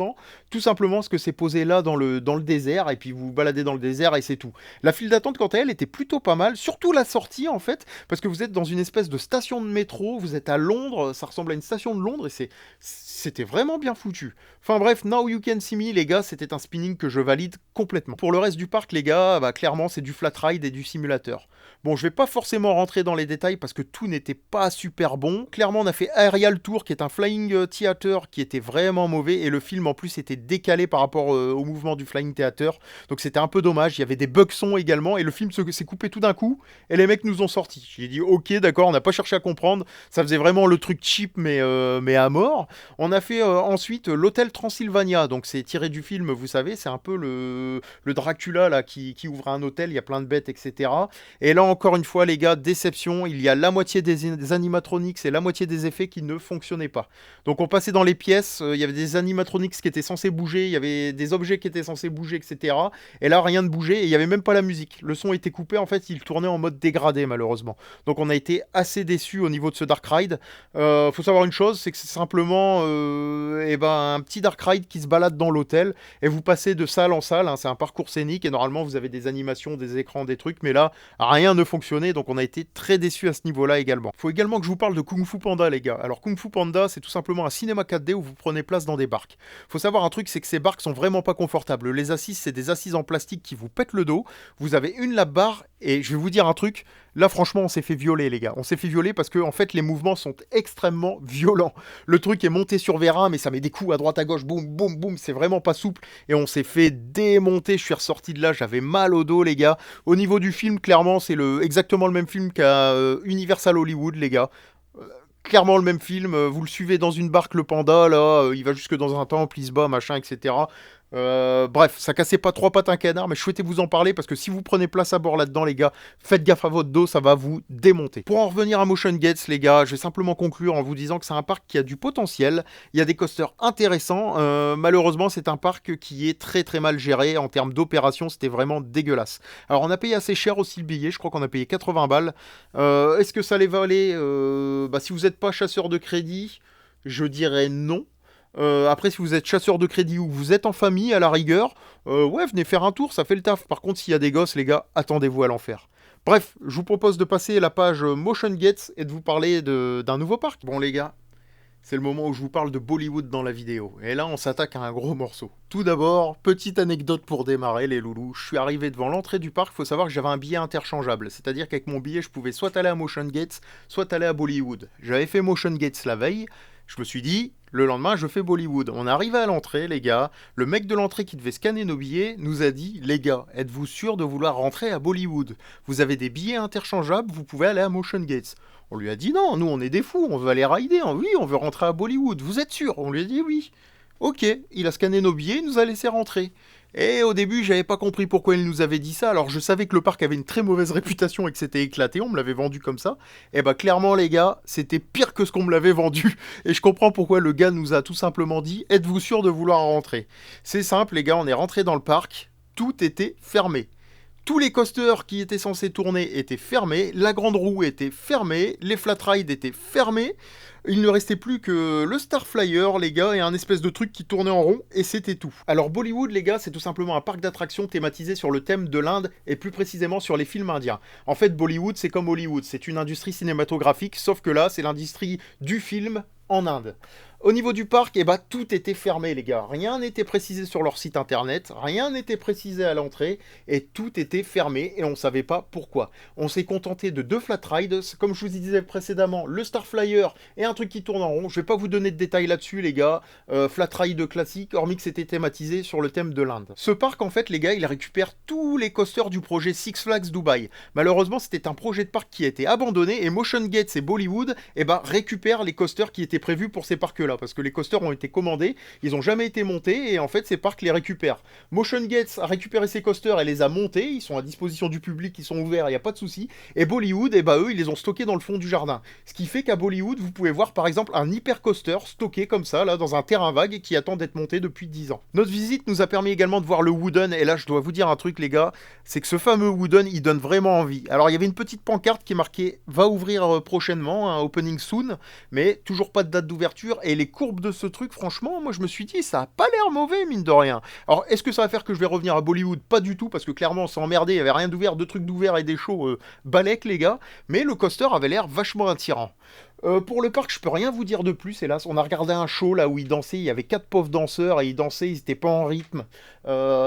Tout simplement parce que c'est posé là dans le désert et puis vous vous baladez dans le désert et c'est tout. La file d'attente quant à elle était plutôt pas mal, surtout la sortie en fait, parce que vous êtes dans une espèce de station de métro, vous êtes à Londres, ça ressemble à une station de Londres et c'était vraiment bien foutu. Enfin bref, Now You Can See Me les gars, c'était un spinning que je valide complètement. Pour le reste du parc les gars, clairement c'est du flat ride et du simulateur. Bon, je vais pas forcément rentrer dans les détails parce que tout n'était pas super bon. Clairement on a fait Aerial Tour qui est un flying theater qui était vraiment mauvais et le film film en plus était décalé par rapport au mouvement du Flying Theater, donc c'était un peu dommage. Il y avait des bugs son également, et le film s'est coupé tout d'un coup, et les mecs nous ont sorti. J'ai dit ok, d'accord, on n'a pas cherché à comprendre, ça faisait vraiment le truc cheap, mais à mort. On a fait ensuite l'Hôtel Transylvania, donc c'est tiré du film, vous savez, c'est un peu le Dracula là qui ouvre un hôtel, il y a plein de bêtes, etc. Et là encore une fois les gars, déception, il y a la moitié des animatronics et la moitié des effets qui ne fonctionnaient pas. Donc on passait dans les pièces, il y avait des animatronics qui étaient censés bouger, il y avait des objets qui étaient censés bouger, etc. Et là rien ne bougeait, et il n'y avait même pas la musique. Le son était coupé, en fait il tournait en mode dégradé malheureusement. Donc on a été assez déçus au niveau de ce Dark Ride. Faut savoir une chose, c'est que c'est simplement un petit Dark Ride qui se balade dans l'hôtel, et vous passez de salle en salle, hein, c'est un parcours scénique, et normalement vous avez des animations, des écrans, des trucs, mais là rien ne fonctionnait, donc on a été très déçus à ce niveau-là également. Faut également que je vous parle de Kung Fu Panda les gars. Alors Kung Fu Panda c'est tout simplement un cinéma 4D où vous prenez place dans des barques. Faut savoir un truc, c'est que ces barques sont vraiment pas confortables. Les assises c'est des assises en plastique qui vous pètent le dos, vous avez une lap-barre, et je vais vous dire un truc, là franchement on s'est fait violer les gars, on s'est fait violer parce que en fait les mouvements sont extrêmement violents. Le truc est monté sur vérin, mais ça met des coups à droite à gauche, boum boum boum, c'est vraiment pas souple, et on s'est fait démonter. Je suis ressorti de là, j'avais mal au dos les gars. Au niveau du film, clairement c'est exactement le même film qu'à Universal Hollywood les gars. Clairement le même film, vous le suivez dans une barque, le panda là, il va jusque dans un temple, il se bat, machin, etc. Bref, ça cassait pas trois pattes un canard, mais je souhaitais vous en parler parce que si vous prenez place à bord là-dedans, les gars, faites gaffe à votre dos, ça va vous démonter. Pour en revenir à Motion Gates, les gars, je vais simplement conclure en vous disant que c'est un parc qui a du potentiel. Il y a des coasters intéressants. Malheureusement, c'est un parc qui est très très mal géré en termes d'opération. C'était vraiment dégueulasse. Alors, on a payé assez cher aussi le billet. Je crois qu'on a payé 80 balles. Est-ce que ça les valait si vous n'êtes pas chasseur de crédit, je dirais non. Après, si vous êtes chasseur de crédit ou vous êtes en famille, à la rigueur, ouais, venez faire un tour, ça fait le taf. Par contre, s'il y a des gosses, les gars, attendez-vous à l'enfer. Bref, je vous propose de passer la page Motion Gates et de vous parler d'un nouveau parc. Bon, les gars, c'est le moment où je vous parle de Bollywood dans la vidéo. Et là, on s'attaque à un gros morceau. Tout d'abord, petite anecdote pour démarrer, les loulous. Je suis arrivé devant l'entrée du parc, il faut savoir que j'avais un billet interchangeable. C'est-à-dire qu'avec mon billet, je pouvais soit aller à Motion Gates, soit aller à Bollywood. J'avais fait Motion Gates la veille. Je me suis dit, le lendemain, je fais Bollywood. On est arrivé à l'entrée, les gars. Le mec de l'entrée qui devait scanner nos billets nous a dit, les gars, êtes-vous sûrs de vouloir rentrer à Bollywood? Vous avez des billets interchangeables, vous pouvez aller à Motion Gates. On lui a dit non, nous on est des fous, on veut aller rider. Oui, on veut rentrer à Bollywood. Vous êtes sûr? On lui a dit oui. Ok, il a scanné nos billets, il nous a laissé rentrer. Et au début, j'avais pas compris pourquoi il nous avait dit ça. Alors je savais que le parc avait une très mauvaise réputation et que c'était éclaté, on me l'avait vendu comme ça. Et bah clairement les gars, c'était pire que ce qu'on me l'avait vendu. Et je comprends pourquoi le gars nous a tout simplement dit, êtes-vous sûr de vouloir rentrer? C'est simple les gars, on est rentré dans le parc, tout était fermé. Tous les coasters qui étaient censés tourner étaient fermés, la grande roue était fermée, les flat rides étaient fermés, il ne restait plus que le Star Flyer, les gars, et un espèce de truc qui tournait en rond, et c'était tout. Alors Bollywood, les gars, c'est tout simplement un parc d'attractions thématisé sur le thème de l'Inde, et plus précisément sur les films indiens. En fait, Bollywood, c'est comme Hollywood, c'est une industrie cinématographique, sauf que là, c'est l'industrie du film en Inde. Au niveau du parc, tout était fermé, les gars. Rien n'était précisé sur leur site internet, rien n'était précisé à l'entrée, et tout était fermé, et on ne savait pas pourquoi. On s'est contenté de 2 flat rides, comme je vous disais précédemment, le Star Flyer et un truc qui tourne en rond. Je vais pas vous donner de détails là-dessus, les gars. Flat ride classique, hormis que c'était thématisé sur le thème de l'Inde. Ce parc, en fait, les gars, il récupère tous les coasters du projet Six Flags Dubai. Malheureusement, c'était un projet de parc qui a été abandonné, et Motion Gates et Bollywood, récupèrent les coasters qui étaient prévus pour ces parcs-là. Parce que les coasters ont été commandés, ils n'ont jamais été montés, et en fait ces parcs les récupèrent. Motion Gates a récupéré ces coasters et les a montés, ils sont à disposition du public, ils sont ouverts, il n'y a pas de souci. Et Bollywood, eux, ils les ont stockés dans le fond du jardin. Ce qui fait qu'à Bollywood, vous pouvez voir par exemple un hyper coaster stocké comme ça, là, dans un terrain vague, qui attend d'être monté depuis 10 ans. Notre visite nous a permis également de voir le Wooden, et là je dois vous dire un truc les gars, c'est que ce fameux Wooden, il donne vraiment envie. Alors il y avait une petite pancarte qui marquait « Va ouvrir prochainement, un opening soon », mais toujours pas de date d'ouverture, et les courbes de ce truc, franchement, moi je me suis dit, ça a pas l'air mauvais, mine de rien. Alors, est-ce que ça va faire que je vais revenir à Bollywood? Pas du tout, parce que clairement, on s'est emmerdé, il y avait rien d'ouvert, 2 trucs d'ouvert et des shows balèques, les gars, mais le coaster avait l'air vachement attirant. Pour le parc, je peux rien vous dire de plus, hélas. On a regardé un show là où ils dansaient, il y avait 4 pauvres danseurs et ils dansaient, ils étaient pas en rythme.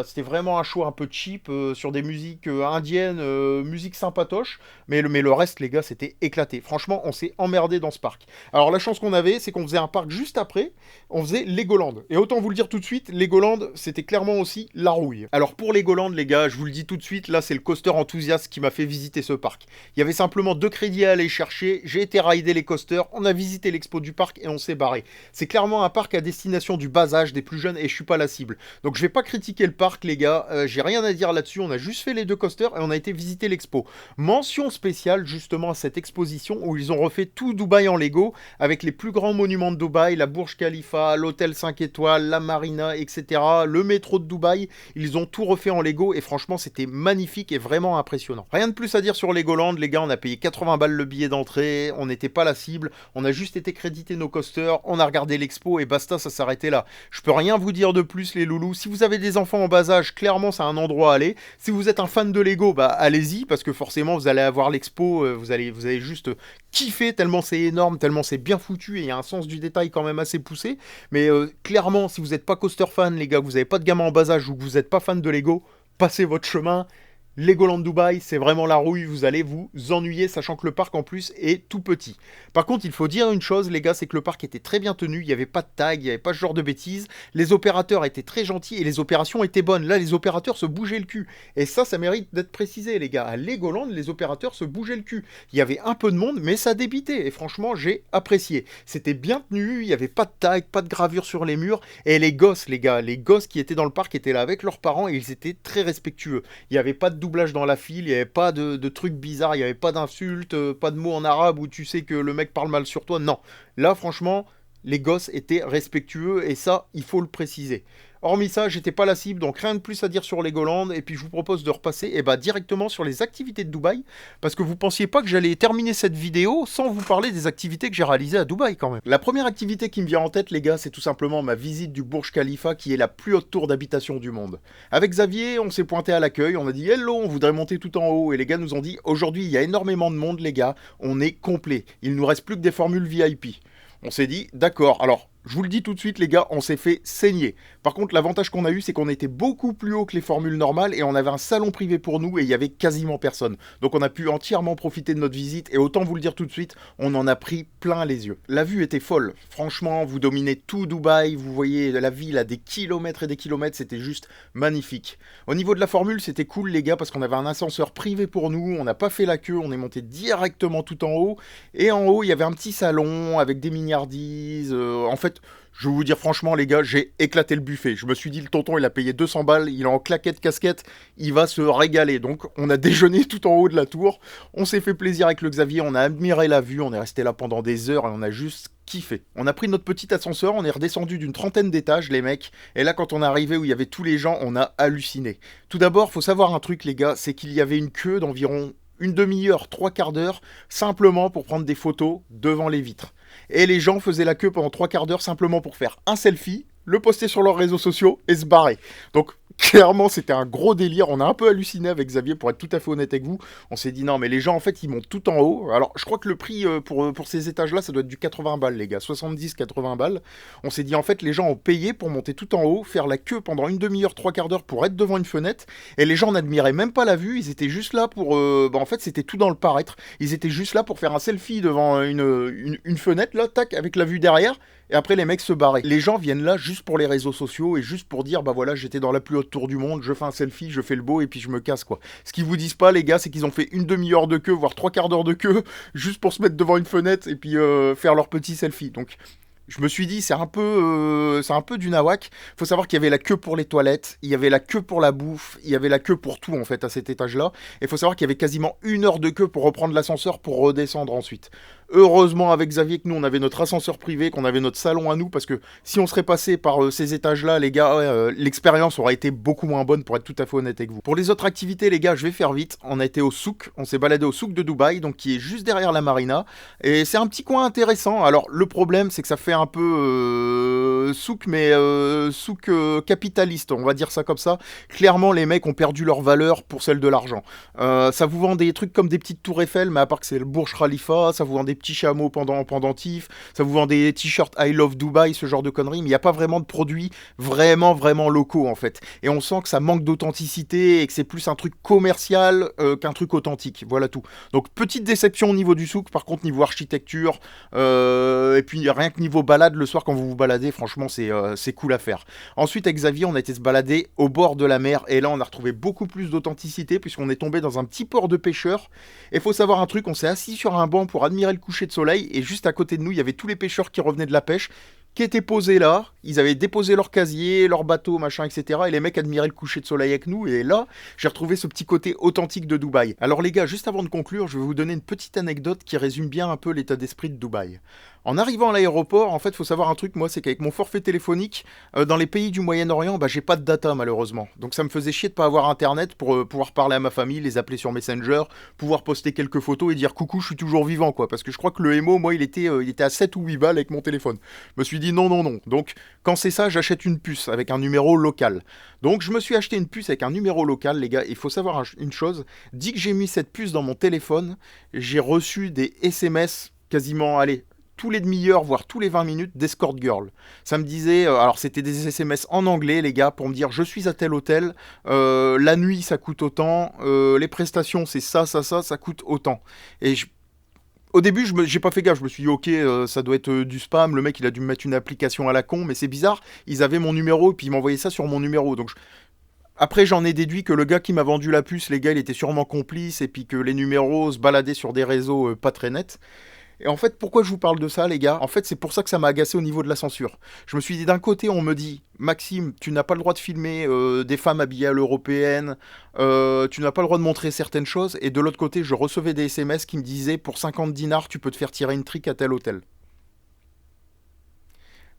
C'était vraiment un show un peu cheap sur des musiques indiennes, musique sympatoche. Mais le reste, les gars, c'était éclaté. Franchement, on s'est emmerdé dans ce parc. Alors la chance qu'on avait, c'est qu'on faisait un parc juste après, on faisait Legoland. Et autant vous le dire tout de suite, Legoland, c'était clairement aussi la rouille. Alors pour Legoland, les gars, je vous le dis tout de suite, là c'est le coaster enthousiaste qui m'a fait visiter ce parc. Il y avait simplement 2 crédits à aller chercher, j'ai été rider les coasters, on a visité l'expo du parc et on s'est barré. C'est clairement un parc à destination du bas âge, des plus jeunes, et je suis pas la cible. Donc je vais pas critiquer le parc, les gars, j'ai rien à dire là-dessus, on a juste fait les 2 coasters et on a été visiter l'expo. Mention spéciale justement à cette exposition où ils ont refait tout Dubaï en Lego, avec les plus grands monuments de Dubaï, la Burj Khalifa, l'hôtel 5 étoiles, la marina, etc. Le métro de Dubaï, ils ont tout refait en Lego et franchement c'était magnifique et vraiment impressionnant. Rien de plus à dire sur Legoland, les gars, on a payé 80 balles le billet d'entrée, on n'était pas la cible, on a juste été crédité nos coasters, on a regardé l'expo et basta, ça s'arrêtait là. Je peux rien vous dire de plus les loulous, si vous avez des enfants en bas âge, clairement c'est un endroit à aller. Si vous êtes un fan de Lego, bah allez-y, parce que forcément vous allez avoir l'expo, vous allez juste kiffer tellement c'est énorme, tellement c'est bien foutu et il y a un sens du détail quand même assez poussé. Mais clairement, si vous n'êtes pas coaster fan, les gars, que vous n'avez pas de gamin en bas âge ou que vous n'êtes pas fan de Lego, passez votre chemin. Legoland Dubaï, c'est vraiment la rouille, vous allez vous ennuyer, sachant que le parc en plus est tout petit. Par contre, il faut dire une chose, les gars, c'est que le parc était très bien tenu, il n'y avait pas de tag, il n'y avait pas ce genre de bêtises, les opérateurs étaient très gentils et les opérations étaient bonnes. Là, les opérateurs se bougeaient le cul. Et ça mérite d'être précisé, les gars. À Legoland, les opérateurs se bougeaient le cul. Il y avait un peu de monde, mais ça débitait. Et franchement, j'ai apprécié. C'était bien tenu, il n'y avait pas de tag, pas de gravure sur les murs. Et les gosses, les gars, les gosses qui étaient dans le parc étaient là avec leurs parents et ils étaient très respectueux. Il n'y avait pas de doublage dans la file, il n'y avait pas de trucs bizarres, il n'y avait pas d'insultes, pas de mots en arabe où tu sais que le mec parle mal sur toi. Non, là franchement, les gosses étaient respectueux et ça, il faut le préciser. Hormis ça, j'étais pas la cible, donc rien de plus à dire sur Legoland. Et puis je vous propose de repasser directement sur les activités de Dubaï. Parce que vous pensiez pas que j'allais terminer cette vidéo sans vous parler des activités que j'ai réalisées à Dubaï quand même. La première activité qui me vient en tête, les gars, c'est tout simplement ma visite du Burj Khalifa, qui est la plus haute tour d'habitation du monde. Avec Xavier, on s'est pointé à l'accueil, on a dit « Hello, on voudrait monter tout en haut ». Et les gars nous ont dit « Aujourd'hui, il y a énormément de monde, les gars, on est complet. Il nous reste plus que des formules VIP ». On s'est dit « D'accord, alors... » Je vous le dis tout de suite les gars, on s'est fait saigner. Par contre l'avantage qu'on a eu c'est qu'on était beaucoup plus haut que les formules normales et on avait un salon privé pour nous et il y avait quasiment personne. Donc on a pu entièrement profiter de notre visite et autant vous le dire tout de suite, on en a pris plein les yeux. La vue était folle, franchement vous dominez tout Dubaï, vous voyez la ville à des kilomètres et des kilomètres, c'était juste magnifique. Au niveau de la formule c'était cool les gars parce qu'on avait un ascenseur privé pour nous, on n'a pas fait la queue, on est monté directement tout en haut et en haut il y avait un petit salon avec des mignardises, en fait je vais vous dire franchement les gars, j'ai éclaté le buffet. Je me suis dit le tonton il a payé 200 balles, il est en claquette casquette, il va se régaler. Donc on a déjeuné tout en haut de la tour, on s'est fait plaisir avec le Xavier, on a admiré la vue, on est resté là pendant des heures et on a juste kiffé. On a pris notre petit ascenseur, on est redescendu d'une 30aine d'étages les mecs, et là quand on est arrivé où il y avait tous les gens, on a halluciné. Tout d'abord, faut savoir un truc les gars, c'est qu'il y avait une queue d'environ une demi-heure, 3/4 d'heure, simplement pour prendre des photos devant les vitres. Et les gens faisaient la queue pendant 3/4 d'heure simplement pour faire un selfie, le poster sur leurs réseaux sociaux et se barrer. Donc clairement c'était un gros délire, on a un peu halluciné avec Xavier pour être tout à fait honnête avec vous. On s'est dit non mais les gens en fait ils montent tout en haut. Alors je crois que le prix pour ces étages là ça doit être du 80 balles les gars, 70-80 balles. On s'est dit en fait les gens ont payé pour monter tout en haut, faire la queue pendant une demi-heure, 3/4 d'heure pour être devant une fenêtre et les gens n'admiraient même pas la vue, ils étaient juste là pour... en fait c'était tout dans le paraître, ils étaient juste là pour faire un selfie devant une fenêtre là, tac, avec la vue derrière. Et après les mecs se barraient. Les gens viennent là juste pour les réseaux sociaux et juste pour dire bah voilà j'étais dans la plus haute tour du monde, je fais un selfie, je fais le beau et puis je me casse quoi. Ce qu'ils vous disent pas les gars c'est qu'ils ont fait une demi-heure de queue, voire 3/4 d'heure de queue, juste pour se mettre devant une fenêtre et puis faire leur petit selfie. Donc je me suis dit c'est un peu du nawak. Faut savoir qu'il y avait la queue pour les toilettes, il y avait la queue pour la bouffe, il y avait la queue pour tout en fait à cet étage là. Et faut savoir qu'il y avait quasiment 1 heure de queue pour reprendre l'ascenseur pour redescendre ensuite. Heureusement avec Xavier que nous on avait notre ascenseur privé, qu'on avait notre salon à nous, parce que si on serait passé par ces étages-là, les gars, l'expérience aurait été beaucoup moins bonne pour être tout à fait honnête avec vous. Pour les autres activités, les gars, je vais faire vite. On a été au souk, on s'est baladé au souk de Dubaï, donc qui est juste derrière la marina, et c'est un petit coin intéressant. Alors le problème, c'est que ça fait un peu souk, mais souk capitaliste, on va dire ça comme ça. Clairement, les mecs ont perdu leur valeur pour celle de l'argent. Ça vous vend des trucs comme des petites tours Eiffel, mais à part que c'est le Burj Khalifa, ça vous vend des des petits chameaux pendentifs, ça vous vend des t-shirts I Love Dubai, ce genre de conneries, mais il n'y a pas vraiment de produits vraiment locaux en fait. Et on sent que ça manque d'authenticité et que c'est plus un truc commercial qu'un truc authentique. Voilà tout. Donc petite déception au niveau du souk, par contre niveau architecture, et puis rien que niveau balade, le soir quand vous vous baladez, franchement c'est cool à faire. Ensuite avec Xavier, on a été se balader au bord de la mer, et là on a retrouvé beaucoup plus d'authenticité, puisqu'on est tombé dans un petit port de pêcheurs. Et faut savoir un truc, on s'est assis sur un banc pour admirer le coucher de soleil, et juste à côté de nous, il y avait tous les pêcheurs qui revenaient de la pêche, qui étaient posés là, ils avaient déposé leur casier, leur bateau, machin, etc. Et les mecs admiraient le coucher de soleil avec nous, et là, j'ai retrouvé ce petit côté authentique de Dubaï. Alors les gars, juste avant de conclure, je vais vous donner une petite anecdote qui résume bien un peu l'état d'esprit de Dubaï. En arrivant à l'aéroport, en fait, il faut savoir un truc, moi, c'est qu'avec mon forfait téléphonique, dans les pays du Moyen-Orient, j'ai pas de data, malheureusement. Donc ça me faisait chier de pas avoir Internet pour pouvoir parler à ma famille, les appeler sur Messenger, pouvoir poster quelques photos et dire coucou, je suis toujours vivant, quoi. Parce que je crois que le MO, moi, il était à 7 ou 8 balles avec mon téléphone. Je me suis dit non. Donc, quand c'est ça, j'achète une puce avec un numéro local. Donc, je me suis acheté une puce avec un numéro local, les gars. Il faut savoir une chose, dès que j'ai mis cette puce dans mon téléphone, j'ai reçu des SMS quasiment, tous les demi-heures, voire tous les 20 minutes, d'escort girl. Ça me disait, alors c'était des SMS en anglais, les gars, pour me dire, je suis à tel hôtel, la nuit, ça coûte autant, les prestations, c'est ça coûte autant. Et au début, j'ai pas fait gaffe, je me suis dit, ok, ça doit être du spam, le mec, il a dû me mettre une application à la con, mais c'est bizarre, ils avaient mon numéro, et puis ils m'envoyaient ça sur mon numéro, donc Après, j'en ai déduit que le gars qui m'a vendu la puce, les gars, il était sûrement complice, et puis que les numéros se baladaient sur des réseaux pas très nets. Et en fait, pourquoi je vous parle de ça, les gars? En fait, c'est pour ça que ça m'a agacé au niveau de la censure. Je me suis dit, d'un côté, on me dit, Maxime, tu n'as pas le droit de filmer des femmes habillées à l'européenne, tu n'as pas le droit de montrer certaines choses, et de l'autre côté, je recevais des SMS qui me disaient, pour 50 dinars, tu peux te faire tirer une trique à tel hôtel.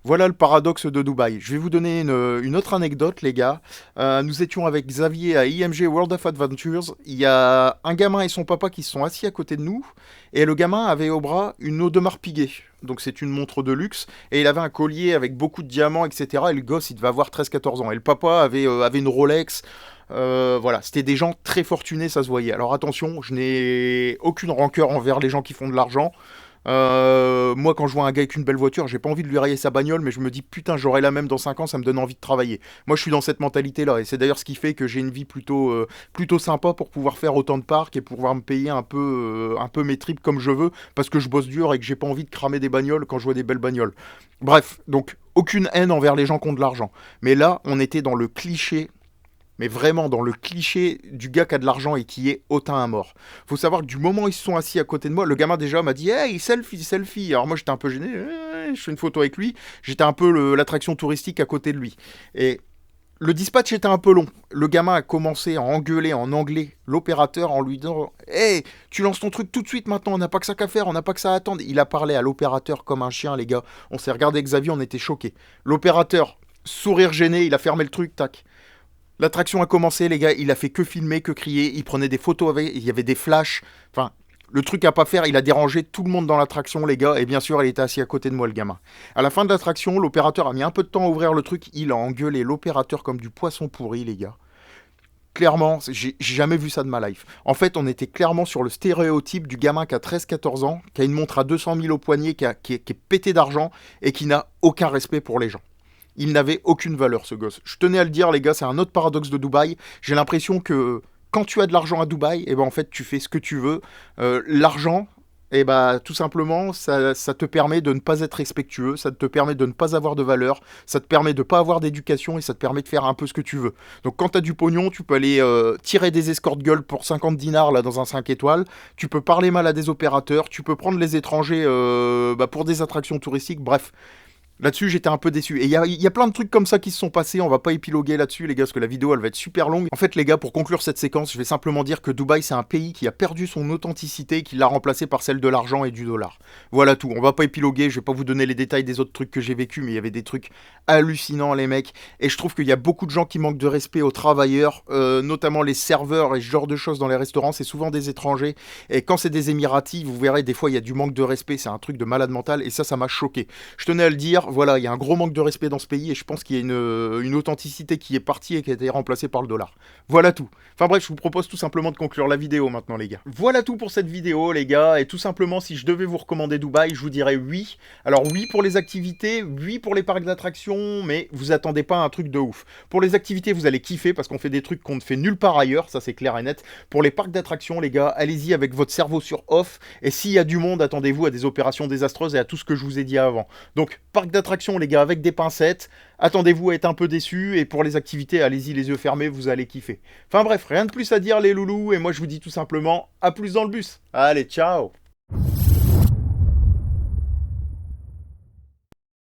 Voilà le paradoxe de Dubaï. Je vais vous donner une autre anecdote, les gars. Nous étions avec Xavier à IMG World of Adventures. Il y a un gamin et son papa qui se sont assis à côté de nous. Et le gamin avait au bras une Audemars Piguet. Donc c'est une montre de luxe. Et il avait un collier avec beaucoup de diamants, etc. Et le gosse, il devait avoir 13-14 ans. Et le papa avait une Rolex. Voilà, c'était des gens très fortunés, ça se voyait. Alors attention, je n'ai aucune rancœur envers les gens qui font de l'argent. Moi, quand je vois un gars avec une belle voiture, j'ai pas envie de lui rayer sa bagnole, mais je me dis putain, j'aurai la même dans 5 ans, ça me donne envie de travailler. Moi, je suis dans cette mentalité-là, et c'est d'ailleurs ce qui fait que j'ai une vie plutôt sympa pour pouvoir faire autant de parcs et pouvoir me payer un peu mes tripes comme je veux, parce que je bosse dur et que j'ai pas envie de cramer des bagnoles quand je vois des belles bagnoles. Bref, donc aucune haine envers les gens qui ont de l'argent. Mais là, on était dans le cliché. Mais vraiment dans le cliché du gars qui a de l'argent et qui est hautain à mort. Faut savoir que du moment où ils se sont assis à côté de moi, le gamin déjà m'a dit « Hey, selfie !» Alors moi j'étais un peu gêné, je fais une photo avec lui. J'étais un peu l'attraction touristique à côté de lui. Et le dispatch était un peu long. Le gamin a commencé à engueuler en anglais l'opérateur en lui disant « Hey, tu lances ton truc tout de suite maintenant, on n'a pas que ça qu'à faire, on n'a pas que ça à attendre. » Il a parlé à l'opérateur comme un chien, les gars. On s'est regardé avec Xavier, on était choqués. L'opérateur, sourire gêné, il a fermé le truc, tac. L'attraction a commencé, les gars, il a fait que filmer, que crier, il prenait des photos avec, il y avait des flashs, enfin, le truc à pas faire, il a dérangé tout le monde dans l'attraction, les gars, et bien sûr, il était assis à côté de moi, le gamin. À la fin de l'attraction, l'opérateur a mis un peu de temps à ouvrir le truc, il a engueulé l'opérateur comme du poisson pourri, les gars. Clairement, j'ai jamais vu ça de ma life. En fait, on était clairement sur le stéréotype du gamin qui a 13-14 ans, qui a une montre à 200 000 au poignet, qui est pété d'argent, et qui n'a aucun respect pour les gens. Il n'avait aucune valeur, ce gosse. Je tenais à le dire, les gars, c'est un autre paradoxe de Dubaï. J'ai l'impression que quand tu as de l'argent à Dubaï, eh ben, en fait, tu fais ce que tu veux. L'argent, eh ben, tout simplement, ça te permet de ne pas être respectueux, ça te permet de ne pas avoir de valeur, ça te permet de ne pas avoir d'éducation et ça te permet de faire un peu ce que tu veux. Donc quand tu as du pognon, tu peux aller tirer des escortes gueules pour 50 dinars là, dans un 5 étoiles, tu peux parler mal à des opérateurs, tu peux prendre les étrangers pour des attractions touristiques, bref. Là-dessus, j'étais un peu déçu. Et il y a plein de trucs comme ça qui se sont passés. On va pas épiloguer là-dessus, les gars, parce que la vidéo, elle va être super longue. En fait, les gars, pour conclure cette séquence, je vais simplement dire que Dubaï, c'est un pays qui a perdu son authenticité et qui l'a remplacé par celle de l'argent et du dollar. Voilà tout. On va pas épiloguer. Je vais pas vous donner les détails des autres trucs que j'ai vécu, mais il y avait des trucs hallucinants, les mecs. Et je trouve qu'il y a beaucoup de gens qui manquent de respect aux travailleurs, notamment les serveurs et ce genre de choses dans les restaurants. C'est souvent des étrangers. Et quand c'est des Émiratis, vous verrez, des fois, il y a du manque de respect. C'est un truc de malade mental. Et ça m'a choqué. Je tenais à le dire. dollar. Voilà, il y a un gros manque de respect dans ce pays et je pense qu'il y a une authenticité qui est partie et qui a été remplacée par le dollar. Voilà tout. Enfin bref, je vous propose tout simplement de conclure la vidéo maintenant les gars. Voilà tout pour cette vidéo les gars, et tout simplement si je devais vous recommander Dubaï, je vous dirais oui. Alors oui pour les activités, oui pour les parcs d'attractions, mais vous attendez pas un truc de ouf. Pour les activités, vous allez kiffer parce qu'on fait des trucs qu'on ne fait nulle part ailleurs, ça c'est clair et net. Pour les parcs d'attractions les gars, allez-y avec votre cerveau sur off, et s'il y a du monde, attendez-vous à des opérations désastreuses et à tout ce que je vous ai dit avant. Donc parc d'attractions les gars avec des pincettes, attendez-vous à être un peu déçus, et pour les activités, allez-y les yeux fermés, vous allez kiffer. Enfin bref, rien de plus à dire les loulous, et moi je vous dis tout simplement, à plus dans le bus. Allez, ciao!